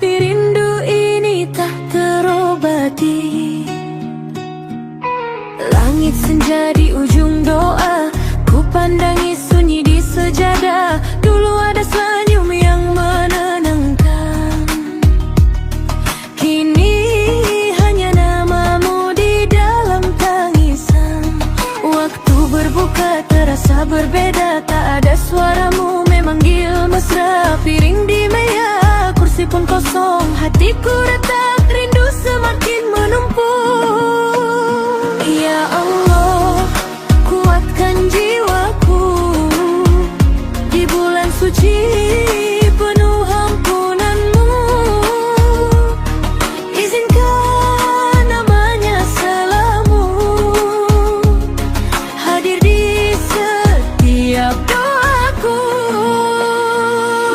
tapi rindu ini tak terobati. Langit senja di ujung doa, ku pandangi sunyi di sejadah. Dulu ada senyum yang menenangkan, kini hanya namamu di dalam tangisan. Waktu berbuka terasa berbeda, tak ada suaramu memanggil mesra. Piring di meja, kursi pun kosong, hatiku retak, rindu semakin menumpuk. Ya Allah, kuatkan jiwaku di bulan suci penuh ampunanmu. Izinkan namanya selalu hadir di setiap doaku.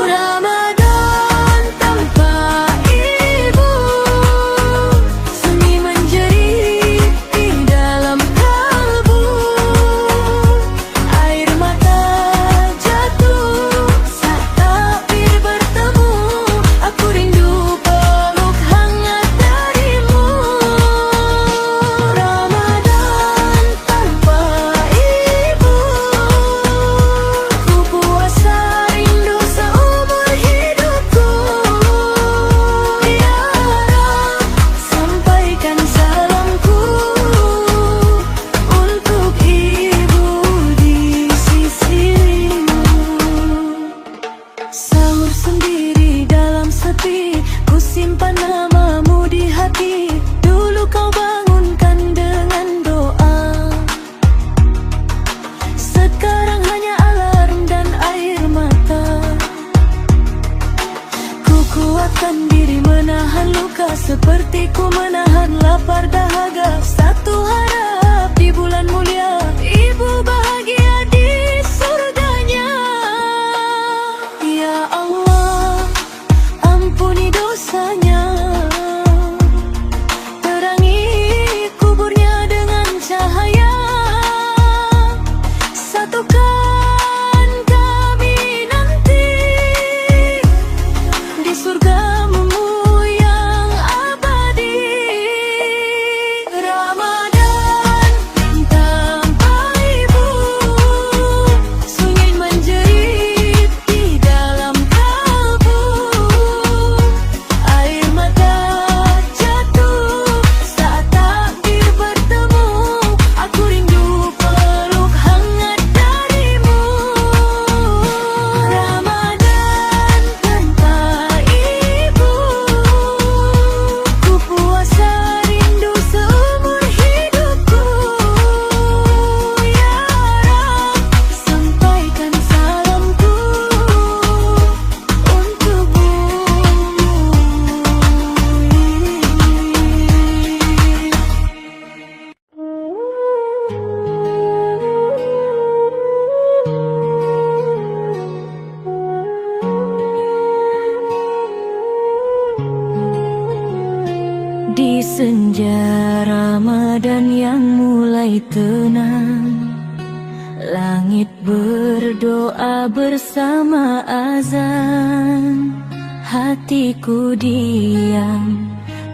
Ramadan tanpa ibu, sunyi menjerit di dalam kalbu. Air mata jatuh saat takbir bertemu. Aku rindu peluk hangat darimu. Ramadan tanpa ibu, ku puasa rindu seumur hidupku. Ya Rab, sampaikan salamku untuk ibu di sisimu. Sahur sendiri dalam sepi, ku simpan namamu di hati. Dulu kau bangunkan dengan doa, sekarang hanya alarm dan air mata. Ku kuatkan diri menahan luka, seperti ku menahan lapar dahaga. Satu harap di bulan mulia, ibu bahagia di surganya. Ya Allah, ampuni dosanya, terangi kuburnya dengan cahaya. Satukan kami nanti di surgamu yang abadi. Ramadan tanpa ibu, sunyi menjerit di dalam kalbu. Air mata jatuh saat takbir bertemu. Aku rindu peluk hangat darimu. Ramadan tanpa ibu, ku puasa rindu seumur hidupku. Ya Rab, sampaikan salamku untukmu. Di senja Ramadan yang mulai tenang, langit berdoa bersama azan. Hatiku diam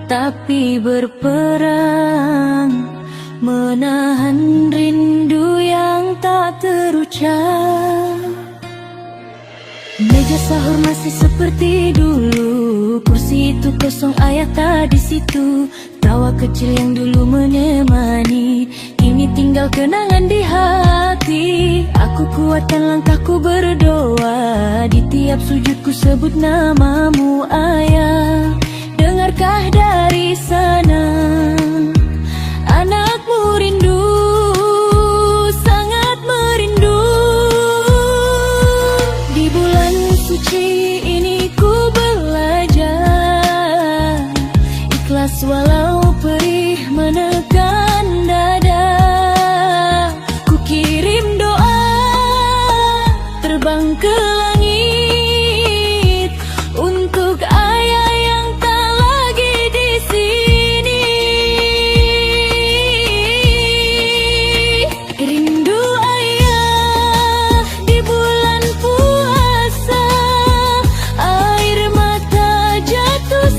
tapi berperang, menahan rindu yang tak terucap. Meja sahur masih seperti dulu, kursi itu kosong, ayah tak di situ. Tawa kecil yang dulu menemani, kini tinggal kenangan di hati. Aku kuatkan langkahku berdoa, di tiap sujudku sebut namamu ayah. Dengarkah dari sana, anakmu rindu, sangat merindu. Di bulan suci ini ku belajar ikhlas walau perih menekan dada. Ku kirim doa terbang ke langit untuk ayah yang tak lagi di sini. Rindu ayah di bulan puasa, air mata jatuh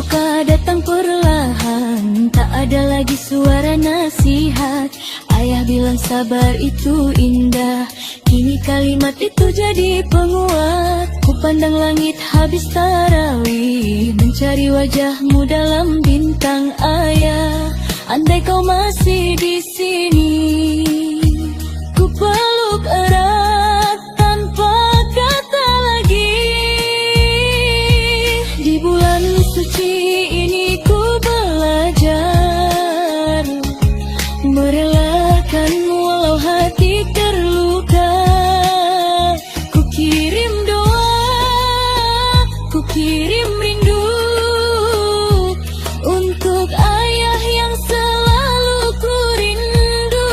Duka datang perlahan, tak ada lagi suara nasihat. Ayah bilang sabar itu indah, kini kalimat itu jadi penguat. Ku pandang langit habis tarawih, mencari wajahmu dalam bintang ayah. Andai kau masih di sini, ku peluk erat tanpa kata lagi. Di bulan suci ini ku belajar merelakanmu walau hati terluka. Ku kirim doa, ku kirim rindu untuk ayah yang selalu ku rindu.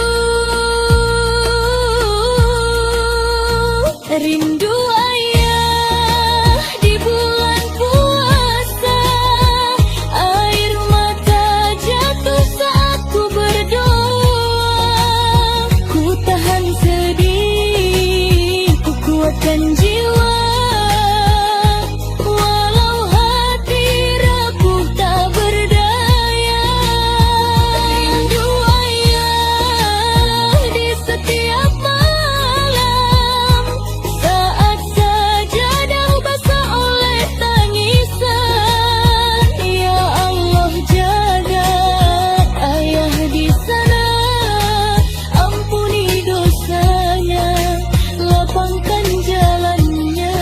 Rindu ayah di bulan puasa, air mata jatuh saat ku berdoa. Ku tahan sedih, ku kuatkan jiwa, walau hati rapuh tak berdaya. Rindu ayah di setiap malam, saat sajadah basah oleh tangisan. Ya Allah jaga ayah di sana, ampuni dosanya, lapangkan jalannya.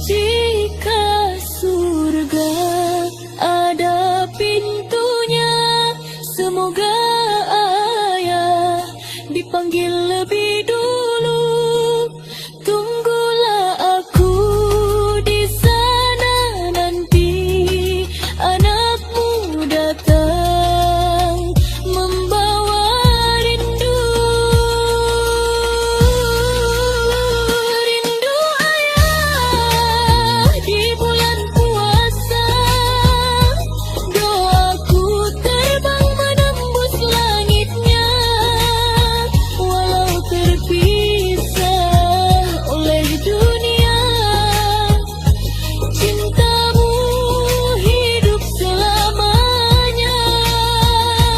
Jika surga ada pintunya, semoga ayah dipanggil lebih dulu. Tunggulah aku di sana nanti, anakmu datang membawa rindu. Rindu ayah di bulan puasa, doaku terbang menembus langitnya. Walau terpisah oleh dunia, cintamu hidup selamanya.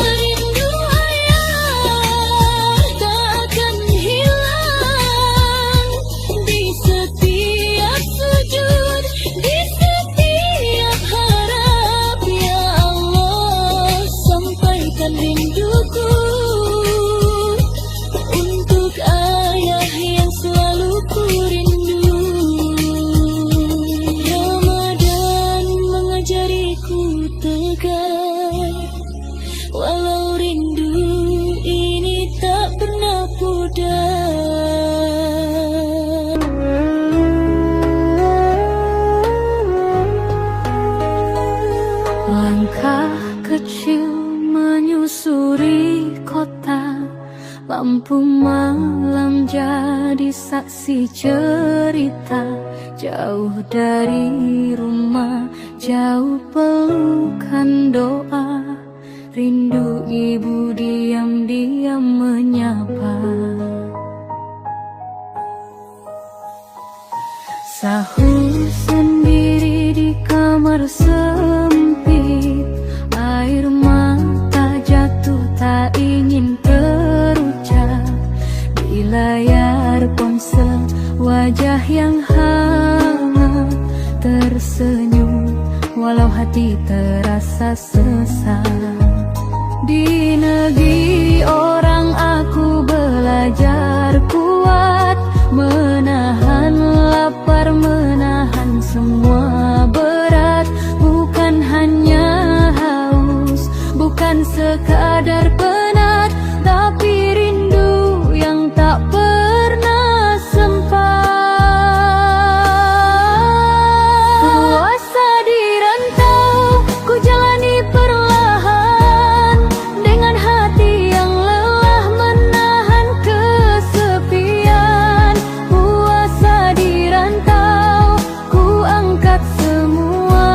Rindu ayah tak akan hilang, di setiap sujud, di setiap harap. Ya Allah, sampaikan rinduku untuk ayah yang selalu ku rindu. Ramadan mengajariku tegar, walau rindu ini tak pernah pudar. Langkah kecil menyusuri kota, lampu malam jadi saksi cerita. Jauh dari rumah, jauh pelukan doa, rindu ibu diam-diam menyapa. Sahur sendiri di kamar sempit, air mata jatuh tak ingin terucap. Di layar ponsel wajah yang hangat tersenyum, walau hati terasa sesak. Di negeri orang aku belajar kuat, menahan lapar, menahan semua berat. Bukan hanya haus, bukan sekadar penat, tapi rindu yang tak pernah sempat. Puasa di rantau ku jalani perlahan, dengan hati yang lelah menahan kesepian. Puasa di rantau ku angkat semua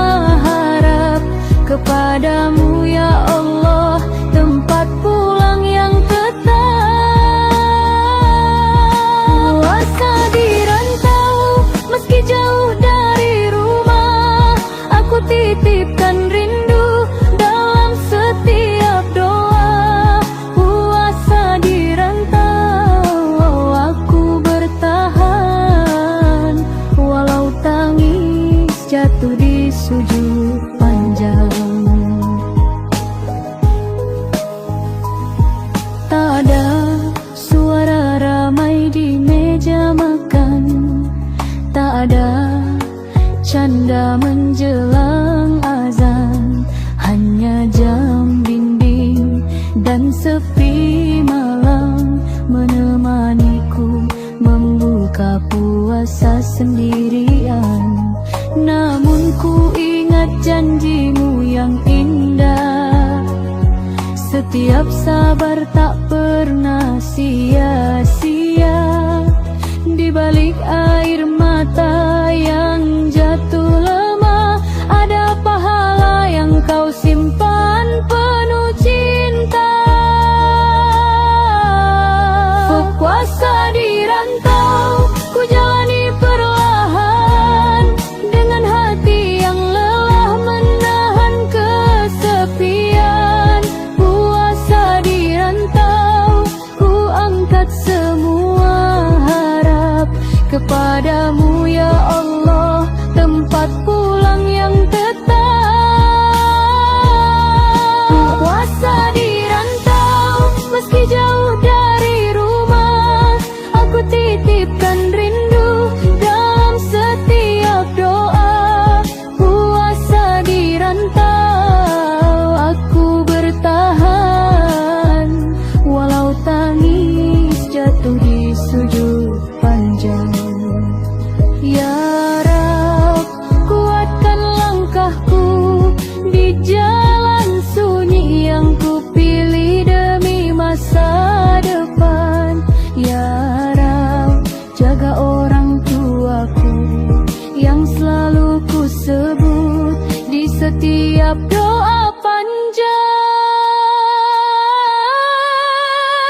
harap kepadamu ya Allah, tempat pulang yang tetap. Puasa di rantau meski jauh dari rumah, titipkan rindu dalam setiap doa. Puasa di rantau, aku bertahan walau tangis jatuh di sujud panjang. Tak ada suara ramai di meja makan, tak ada canda menjelang azan, hanya jam dinding dan sepi malam menemaniku membuka puasa sendirian. Namun ku ingat janjimu yang indah, setiap sabar tak pernah sia-sia. Di balik air mata yang jatuh lemah, ada pahala yang kau simpan penuh cinta. Puasa di rantau, ku jalani perlahan, dengan hati yang lelah menahan kesepian. Puasa di rantau, ku angkat semua harap kepadamu ya Allah, tempat pulang yang tetap. Puasa di rantau, meski jauh dari rumah, aku titipkan rindu dalam setiap doa. Puasa di rantau, aku bertahan walau tangis jatuh di sujud panjang. Ya Rab, kuatkan langkahku di jalan sunyi yang ku pilih demi masa depan. Ya Rab, jaga orang tuaku yang selalu ku sebut di setiap doa panjang.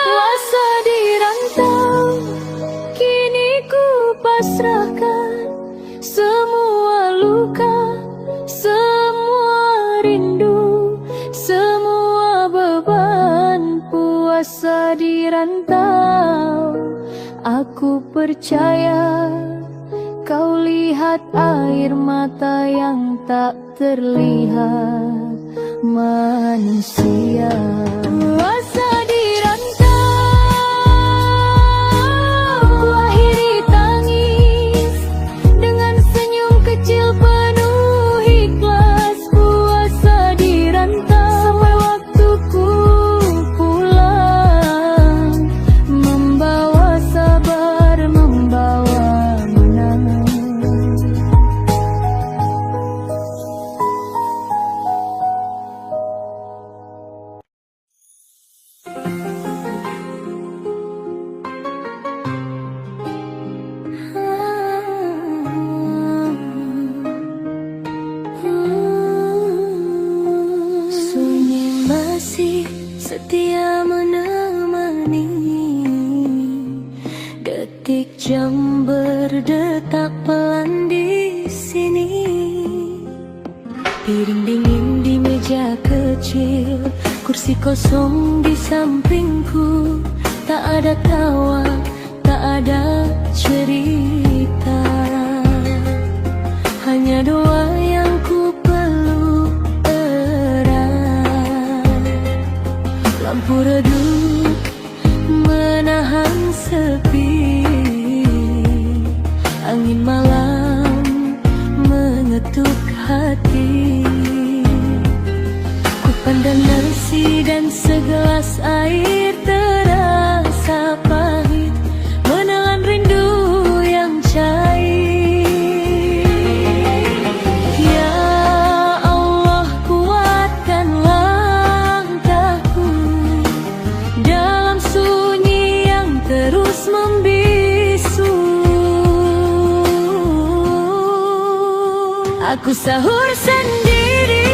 Puasa di rantau, kini ku pasrahkan semua luka, semua rindu, semua beban. Puasa di rantau, aku percaya kau lihat air mata yang tak terlihat manusia. Puasa di rantau, ku akhiri tangis dengan senyum kecil penuh ikhlas. Puasa di rantau, sampai waktuku pulang, membawa sabar, membawa menang. Sunyi masih setia menemani, detik jam berdetak pelan di sini. Piring dingin di meja kecil, kursi kosong di sampingku. Tak ada tawa, tak ada cerita, hanya doa yang ku peluk erat. Lampu redup menahan sepi, angin malam mengetuk hati. Ku pandang nasi dan segelas air terasa pahit, menelan rindu yang cair. Ya Allah, kuatkan langkahku dalam sunyi yang terus membisu. Aku sahur sendiri,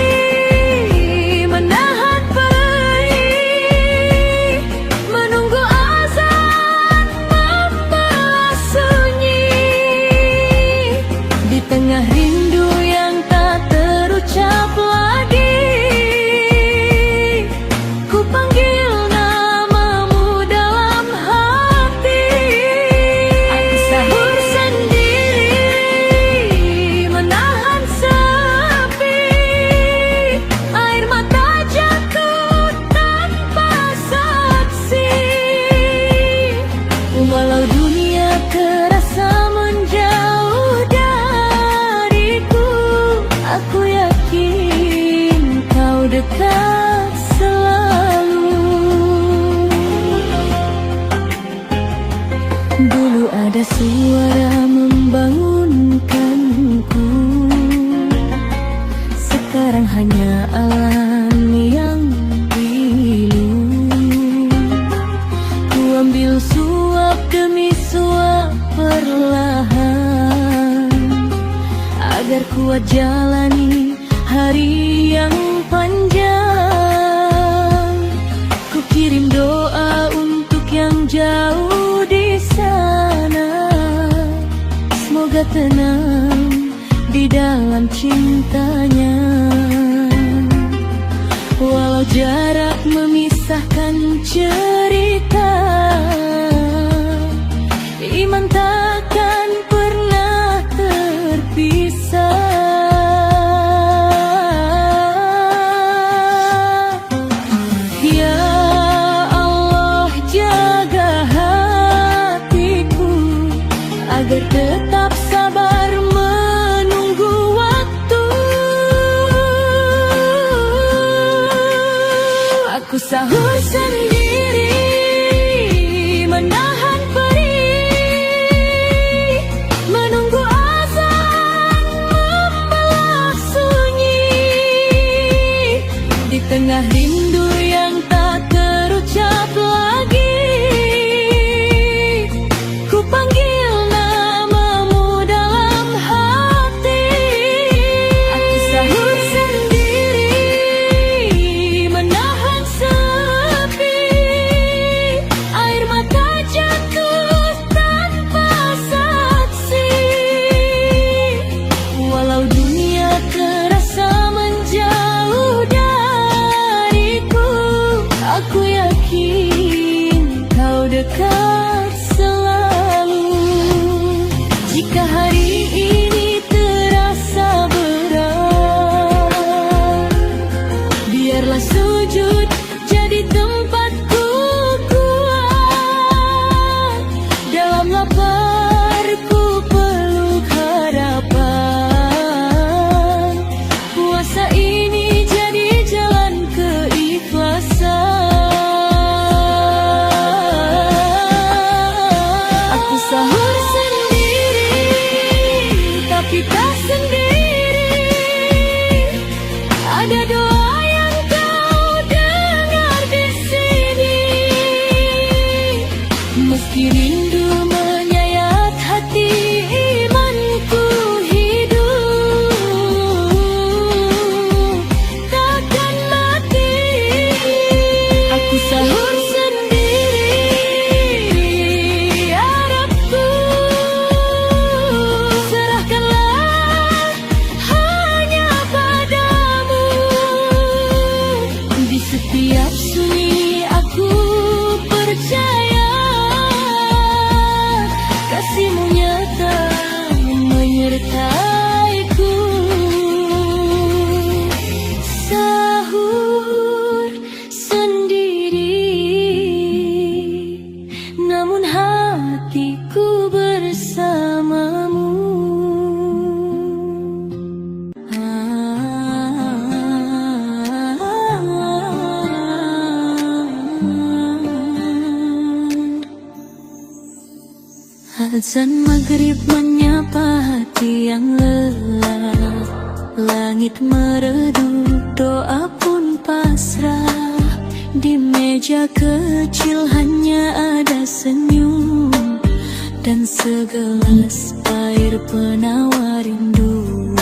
menahan perih, menunggu azan membalas sunyi. Di tengah rindu yang tak terucap, dekat selalu. Dulu ada suara membangunkanku, sekarang hanya alam yang pilu. Ku ambil suap demi suap perlahan, agar kuat jalani hari yang panjang. Ku kirim doa untuk yang jauh di sana, semoga tenang di dalam cintanya. Walau jarak memisahkan cerita, iman takkan pernah terpisah. Ya Allah, jaga hatiku agar tetap sabar menunggu waktu. Aku sahur sendiri, menahan perih, menunggu azan membelah sunyi. Di tengah rindu yang tak terucap lagi, ku panggil namamu dalam hati. Aku sahur sendiri, menahan sepi, air mata jatuh tanpa saksi. Walau dunia terasa menjauh dariku, aku yakin kau dekat selalu. Jika hari ini terasa berat, biarlah sujud jadi tempatku kuat. Dalam laparku peluk harapan, puasa ini jadi jalan keikhlasan. Aku sahur sendiri, tapi tak sendiri. Ada doa yang kau dengar di sini. Meski rindu menyayat hati, imanku hidup takkan mati. Aku sahur sendiri, harapku serahkanlah hanya padamu. Di setiap sunyi aku percaya, kasihmu nyata menyertaiku. Sahur sendiri, namun hatiku bersamamu. Azan maghrib menyapa hati yang lelah, langit meredup, doa pun pasrah. Di meja kecil hanya ada senyum dan segelas air penawar rindu.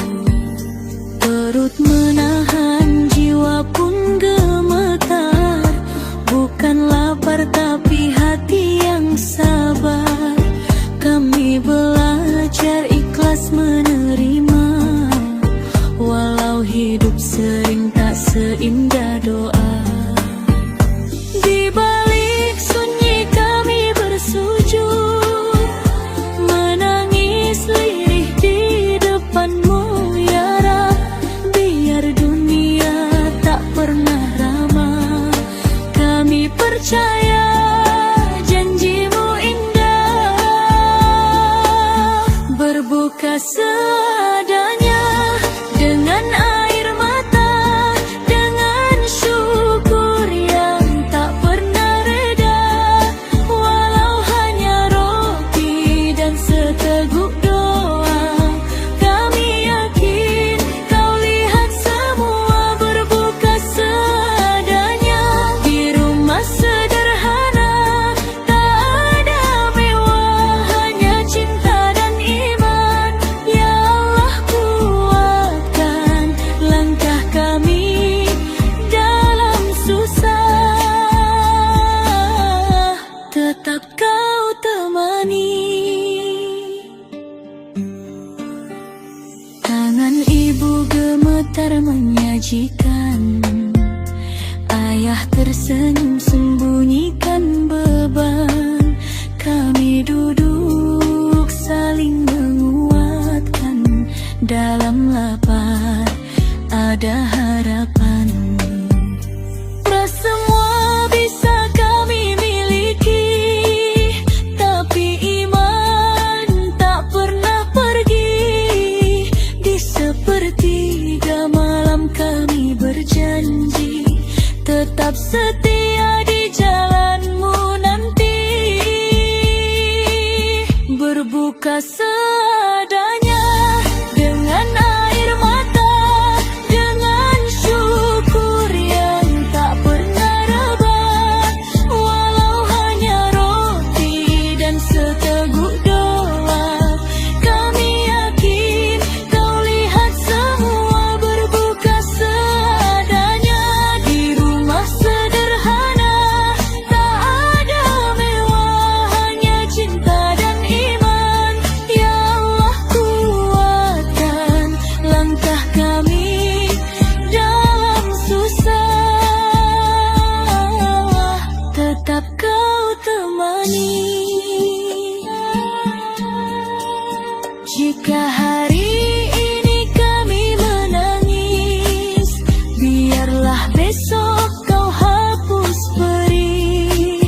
Perut menahan, jiwa pun gemetar, bukan lapar tapi hati yang sabar. Kami belajar ikhlas menerima, walau hidup sering tak seindah doa. Di balik sunyi kami bersujud, menangis lirih di depanmu ya Rab. Biar dunia tak pernah ramah, kami percaya janjimu indah. sucikan. Ayah tersenyum sembunyikan beban. Kami duduk saling menguatkan. Dalam lapar ada harapan. Semua bisa kami miliki, tapi iman tak pernah pergi. Di sepertiga malam kami berjanji tetap setia di jalanmu nanti. Berbuka seadanya dengan air mata, dengan syukur yang tak pernah reba. Walau hanya roti dan seteguk doa, kami yakin kau lihat semua. Berbuka seadanya di rumah sederhana, tak ada mewah, hanya cinta dan iman. Ya Allah, kuatkan langkah kami dalam susah, tetap kau temani. Jika hari ini kami menangis, biarlah besok kau hapus perih.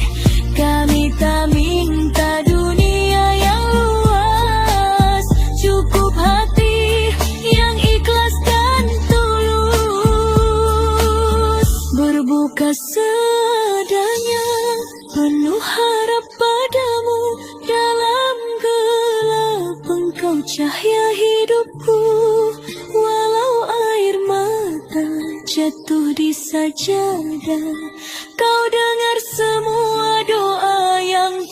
Kami tak minta dunia yang luas, cukup hati yang ikhlas dan tulus. Berbuka seadanya, penuh harap padamu. Dalam gelap engkau cahaya hidupku. Walau air mata jatuh di sajadah, kau dengar semua doa yang